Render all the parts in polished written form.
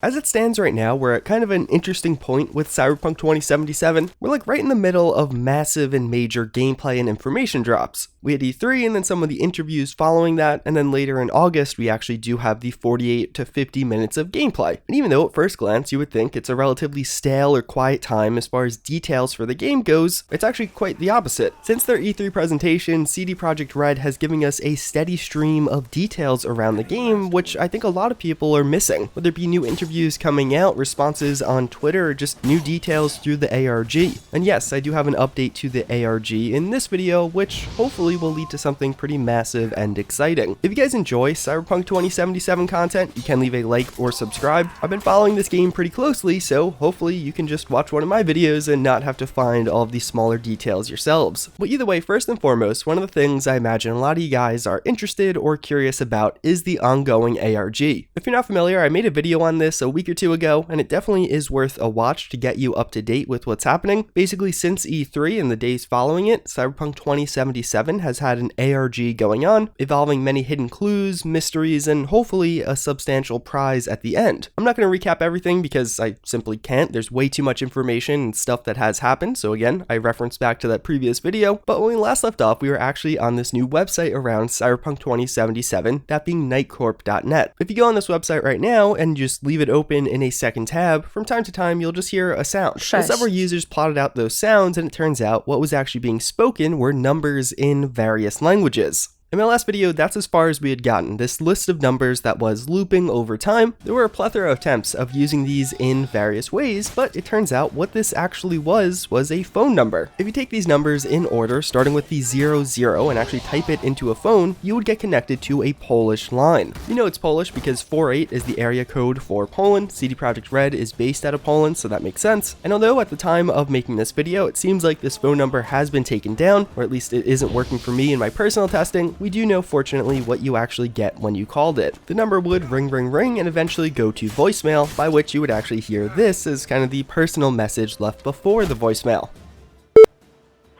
As it stands right now, we're at kind of an interesting point with Cyberpunk 2077. We're like right in the middle of massive and major gameplay and information drops. We had E3 and then some of the interviews following that, and then later in August we actually do have the 48 to 50 minutes of gameplay. And even though at first glance you would think it's a relatively stale or quiet time as far as details for the game goes, it's actually quite the opposite. Since their E3 presentation, CD Projekt Red has given us a steady stream of details around the game, which I think a lot of people are missing. Whether it be new interviews coming out, responses on Twitter, or just new details through the ARG. And yes, I do have an update to the ARG in this video, which hopefully will lead to something pretty massive and exciting. If you guys enjoy Cyberpunk 2077 content, you can leave a like or subscribe. I've been following this game pretty closely, so hopefully you can just watch one of my videos and not have to find all of these smaller details yourselves. But either way, first and foremost, one of the things I imagine a lot of you guys are interested or curious about is the ongoing ARG. If you're not familiar, I made a video on this a week or two ago, and it definitely is worth a watch to get you up to date with what's happening. Basically, since E3 and the days following it, Cyberpunk 2077 has had an ARG going on, involving many hidden clues, mysteries, and hopefully a substantial prize at the end. I'm not going to recap everything because I simply can't. There's way too much information and stuff that has happened, so again, I referenced back to that previous video, but when we last left off, we were actually on this new website around Cyberpunk 2077, that being nightcorp.net. If you go on this website right now and just leave it open in a second tab, from time to time you'll just hear a sound. Well, several users plotted out those sounds, and it turns out what was actually being spoken were numbers in various languages. In my last video, that's as far as we had gotten, this list of numbers that was looping over time. There were a plethora of attempts of using these in various ways, but it turns out what this actually was a phone number. If you take these numbers in order, starting with the 00 and actually type it into a phone, you would get connected to a Polish line. You know it's Polish because 48 is the area code for Poland. CD Projekt Red is based out of Poland, so that makes sense. And although at the time of making this video, it seems like this phone number has been taken down, or at least it isn't working for me in my personal testing, we do know fortunately what you actually get when you called it. The number would ring ring ring and eventually go to voicemail, by which you would actually hear this as kind of the personal message left before the voicemail.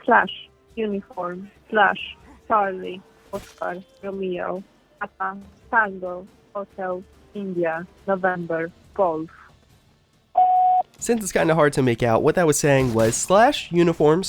/uniform /Charlie Oscar Romeo Papa Tango Hotel India November Golf. Since it's kind of hard to make out, what that was saying was /uniform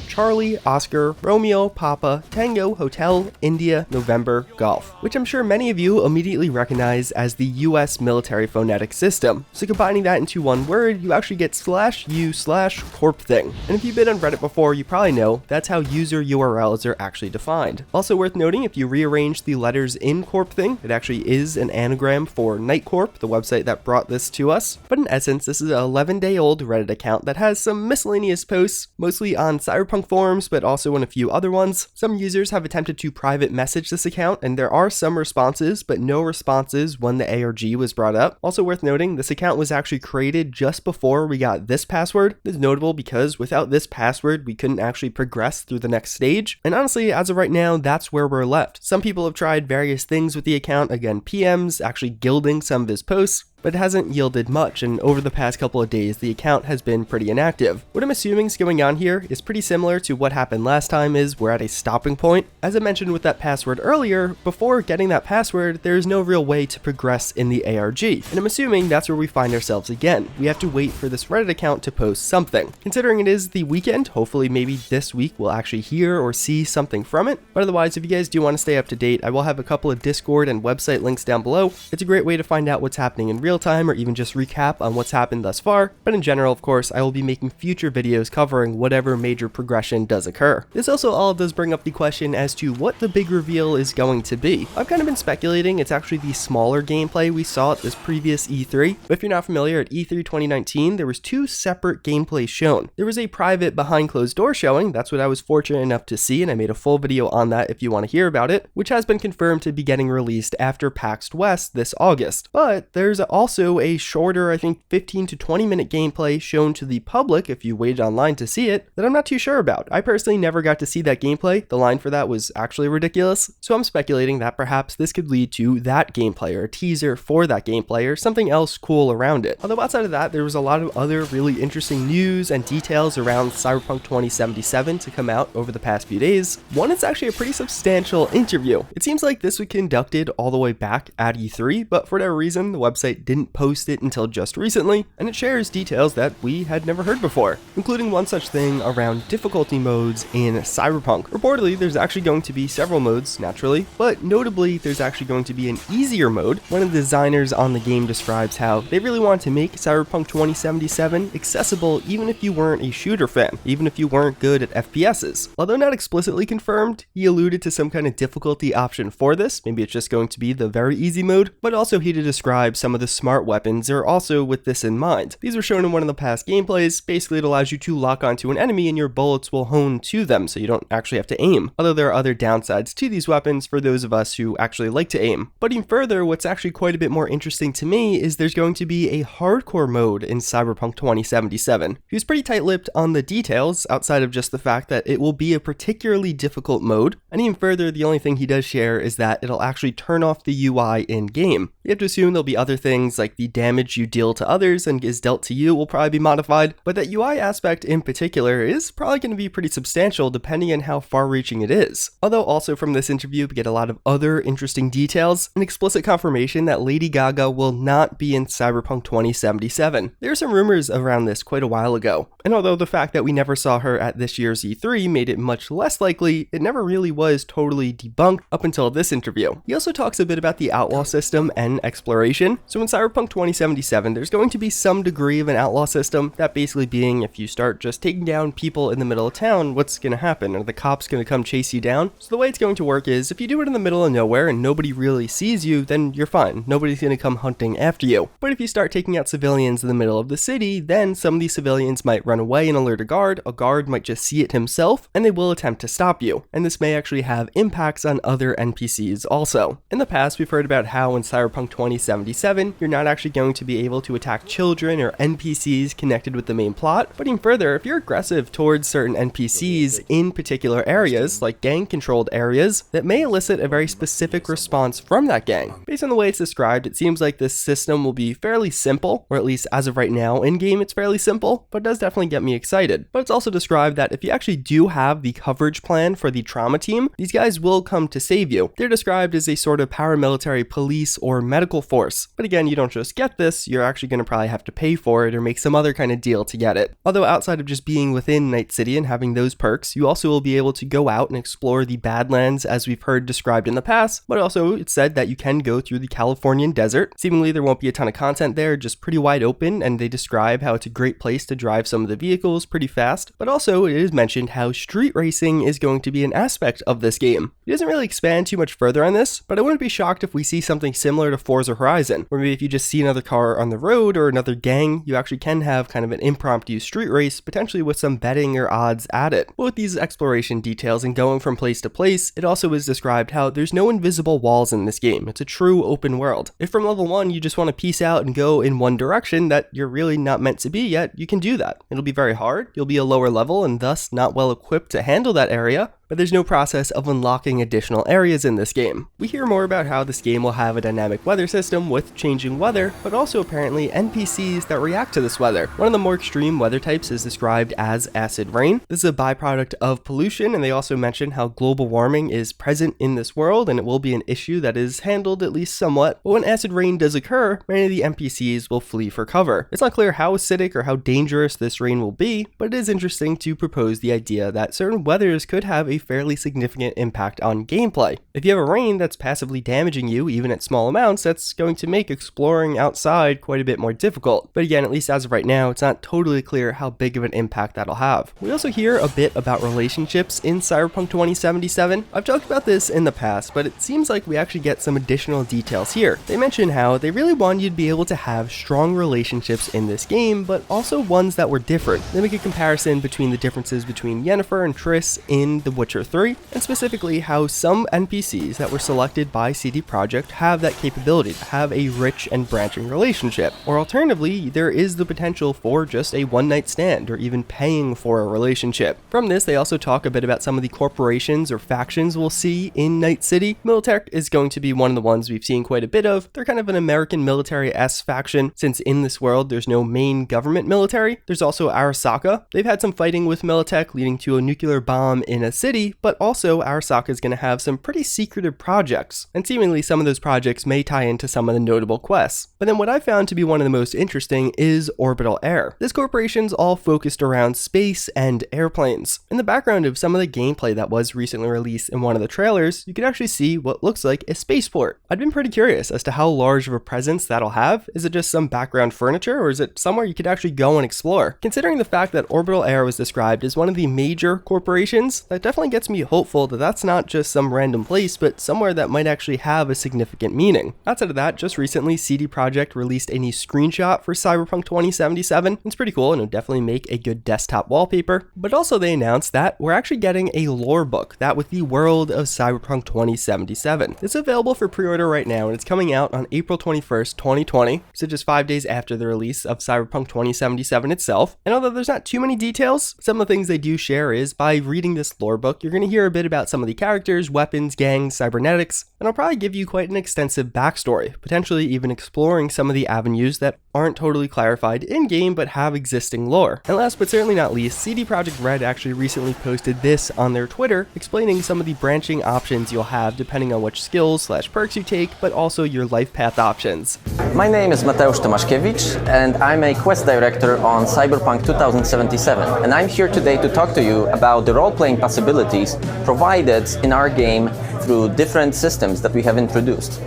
/Charlie Oscar Romeo Papa Tango Hotel India November Golf, which I'm sure many of you immediately recognize as the US military phonetic system. So combining that into one word, you actually get /u/corp thing. And if you've been on Reddit before, you probably know that's how user URLs are actually defined. Also worth noting, if you rearrange the letters in corp thing, it actually is an anagram for Nightcorp, the website that brought this to us. But in essence, this is an 11-day-old Reddit account that has some miscellaneous posts, mostly on Cyberpunk forums, but also on a few other ones. Some users have attempted to private message this account, and there are some responses, but no responses when the ARG was brought up. Also worth noting, this account was actually created just before we got this password. This is notable because without this password, we couldn't actually progress through the next stage. And honestly, as of right now, that's where we're left. Some people have tried various things with the account, again, PMs, actually gilding some of his posts, but it hasn't yielded much, and over the past couple of days, the account has been pretty inactive. What I'm assuming is going on here is pretty similar to what happened last time, is we're at a stopping point. As I mentioned with that password earlier, before getting that password, there is no real way to progress in the ARG, and I'm assuming that's where we find ourselves again. We have to wait for this Reddit account to post something. Considering it is the weekend, hopefully maybe this week we'll actually hear or see something from it, but otherwise, if you guys do want to stay up to date, I will have a couple of Discord and website links down below. It's a great way to find out what's happening in real time, or even just recap on what's happened thus far, but in general, of course, I will be making future videos covering whatever major progression does occur. This also all does bring up the question as to what the big reveal is going to be. I've kind of been speculating it's actually the smaller gameplay we saw at this previous E3. But if you're not familiar, at E3 2019, there was two separate gameplays shown. There was a private behind closed door showing, that's what I was fortunate enough to see, and I made a full video on that if you want to hear about it, which has been confirmed to be getting released after PAX West this August. But there's also a shorter, I think 15 to 20 minute gameplay shown to the public if you waited online to see it, that I'm not too sure about. I personally never got to see that gameplay. The line for that was actually ridiculous, so I'm speculating that perhaps this could lead to that gameplay, or a teaser for that gameplay, or something else cool around it. Although outside of that, there was a lot of other really interesting news and details around Cyberpunk 2077 to come out over the past few days. One is actually a pretty substantial interview. It seems like this was conducted all the way back at E3, but for whatever reason, the website didn't didn't post it until just recently, and it shares details that we had never heard before, including one such thing around difficulty modes in Cyberpunk. Reportedly, there's actually going to be several modes, naturally, but notably, there's actually going to be an easier mode. One of the designers on the game describes how they really want to make Cyberpunk 2077 accessible even if you weren't a shooter fan, even if you weren't good at FPSs. Although not explicitly confirmed, he alluded to some kind of difficulty option for this. Maybe it's just going to be the very easy mode, but also he did describe some of the smart weapons are also with this in mind. These were shown in one of the past gameplays. Basically, it allows you to lock onto an enemy and your bullets will hone to them, so you don't actually have to aim. Although there are other downsides to these weapons for those of us who actually like to aim. But even further, what's actually quite a bit more interesting to me is there's going to be a hardcore mode in Cyberpunk 2077. He was pretty tight-lipped on the details, outside of just the fact that it will be a particularly difficult mode, and even further, the only thing he does share is that it'll actually turn off the UI in-game. You have to assume there'll be other things like the damage you deal to others and is dealt to you will probably be modified, but that UI aspect in particular is probably going to be pretty substantial depending on how far-reaching it is. Although also from this interview we get a lot of other interesting details, an explicit confirmation that Lady Gaga will not be in Cyberpunk 2077. There were some rumors around this quite a while ago, and although the fact that we never saw her at this year's E3 made it much less likely, it never really was totally debunked up until this interview. He also talks a bit about the Outlaw system and exploration. So in Cyberpunk 2077, there's going to be some degree of an Outlaw system, that basically being if you start just taking down people in the middle of town, what's going to happen? Are the cops going to come chase you down? So the way it's going to work is if you do it in the middle of nowhere and nobody really sees you, then you're fine. Nobody's going to come hunting after you. But if you start taking out civilians in the middle of the city, then some of these civilians might run away and alert a guard might just see it himself, and they will attempt to stop you. And this may actually have impacts on other NPCs also. In the past, we've heard about how in Cyberpunk 2077, you're not actually going to be able to attack children or NPCs connected with the main plot, but even further, if you're aggressive towards certain NPCs in particular areas, like gang-controlled areas, that may elicit a very specific response from that gang. Based on the way it's described, it seems like this system will be fairly simple, or at least as of right now, in-game it's fairly simple, but it does definitely get me excited. But it's also described that if you actually do have the coverage plan for the trauma team, these guys will come to save you. They're described as a sort of paramilitary police or medical force. But again, you don't just get this, you're actually going to probably have to pay for it or make some other kind of deal to get it. Although outside of just being within Night City and having those perks, you also will be able to go out and explore the Badlands as we've heard described in the past, but also it's said that you can go through the Californian desert. Seemingly there won't be a ton of content there, just pretty wide open, and they describe how it's a great place to drive some of the vehicles pretty fast, but also it is mentioned how street racing is going to be an aspect of this game. He doesn't really expand too much further on this, but I wouldn't be shocked if we see something similar to Forza Horizon, where maybe if you just see another car on the road or another gang, you actually can have kind of an impromptu street race, potentially with some betting or odds added. But with these exploration details and going from place to place, it also is described how there's no invisible walls in this game. It's a true open world. If from level 1 you just want to peace out and go in one direction that you're really not meant to be yet, you can do that. It'll be very hard, you'll be a lower level and thus not well equipped to handle that area, but there's no process of unlocking additional areas in this game. We hear more about how this game will have a dynamic weather system with changing weather, but also apparently NPCs that react to this weather. One of the more extreme weather types is described as acid rain. This is a byproduct of pollution, and they also mention how global warming is present in this world, and it will be an issue that is handled at least somewhat. But when acid rain does occur, many of the NPCs will flee for cover. It's not clear how acidic or how dangerous this rain will be, but it is interesting to propose the idea that certain weathers could have a fairly significant impact on gameplay. If you have a rain that's passively damaging you, even at small amounts, that's going to make exploring outside quite a bit more difficult. But again, at least as of right now, it's not totally clear how big of an impact that'll have. We also hear a bit about relationships in Cyberpunk 2077. I've talked about this in the past, but it seems like we actually get some additional details here. They mention how they really want you to be able to have strong relationships in this game, but also ones that were different. They make a comparison between the differences between Yennefer and Triss in The Witcher 3, and specifically how some NPCs that were selected by CD Projekt have that capability to have a rich and branching relationship. Or alternatively, there is the potential for just a one-night stand or even paying for a relationship. From this, they also talk a bit about some of the corporations or factions we'll see in Night City. Militech is going to be one of the ones we've seen quite a bit of. They're kind of an American military-esque faction, since in this world there's no main government military. There's also Arasaka. They've had some fighting with Militech leading to a nuclear bomb in a city, city, but also Arasaka is going to have some pretty secretive projects, and seemingly some of those projects may tie into some of the notable quests. But then what I found to be one of the most interesting is Orbital Air. This corporation's all focused around space and airplanes. In the background of some of the gameplay that was recently released in one of the trailers, you could actually see what looks like a spaceport. I'd been pretty curious as to how large of a presence that'll have. Is it just some background furniture, or is it somewhere you could actually go and explore? Considering the fact that Orbital Air was described as one of the major corporations, that definitely gets me hopeful that that's not just some random place, but somewhere that might actually have a significant meaning. Outside of that, just recently CD Projekt released a new screenshot for Cyberpunk 2077. It's pretty cool and it'll definitely make a good desktop wallpaper. But also they announced that we're actually getting a lore book, that with the world of Cyberpunk 2077. It's available for pre-order right now and it's coming out on April 21st, 2020, so just 5 days after the release of Cyberpunk 2077 itself. And although there's not too many details, some of the things they do share is by reading this lore book, you're going to hear a bit about some of the characters, weapons, gangs, cybernetics, and I'll probably give you quite an extensive backstory, potentially even exploring some of the avenues that aren't totally clarified in-game but have existing lore. And last but certainly not least, CD Projekt Red actually recently posted this on their Twitter, explaining some of the branching options you'll have depending on which skills/perks you take, but also your life path options. My name is Mateusz Tomaszkiewicz and I'm a quest director on Cyberpunk 2077, and I'm here today to talk to you about the role-playing possibilities provided in our game through different systems that we have introduced.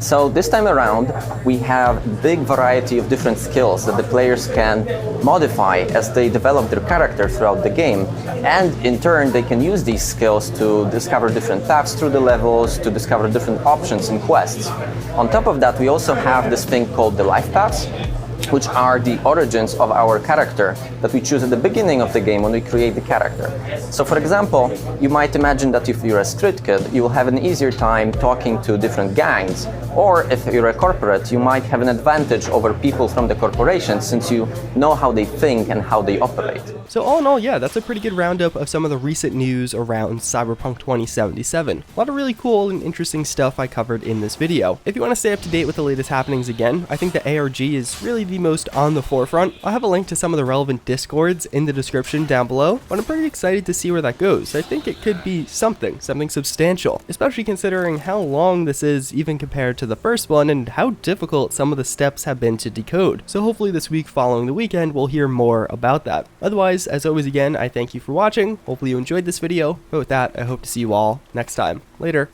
So this time around, we have a big variety of different skills that the players can modify as they develop their character throughout the game, and in turn they can use these skills to discover different paths through the levels, to discover different options in quests. On top of that, we also have this thing called the life paths, which are the origins of our character that we choose at the beginning of the game when we create the character. So for example, you might imagine that if you're a street kid, you will have an easier time talking to different gangs, or if you're a corporate, you might have an advantage over people from the corporation since you know how they think and how they operate. So all in all, yeah, that's a pretty good roundup of some of the recent news around Cyberpunk 2077. A lot of really cool and interesting stuff I covered in this video. If you want to stay up to date with the latest happenings again, I think the ARG is really the most on the forefront. I'll have a link to some of the relevant discords in the description down below, but I'm pretty excited to see where that goes. I think it could be something substantial, especially considering how long this is even compared to the first one and how difficult some of the steps have been to decode. So hopefully this week following the weekend we'll hear more about that. Otherwise, as always again, I thank you for watching. Hopefully you enjoyed this video, but with that, I hope to see you all next time. Later.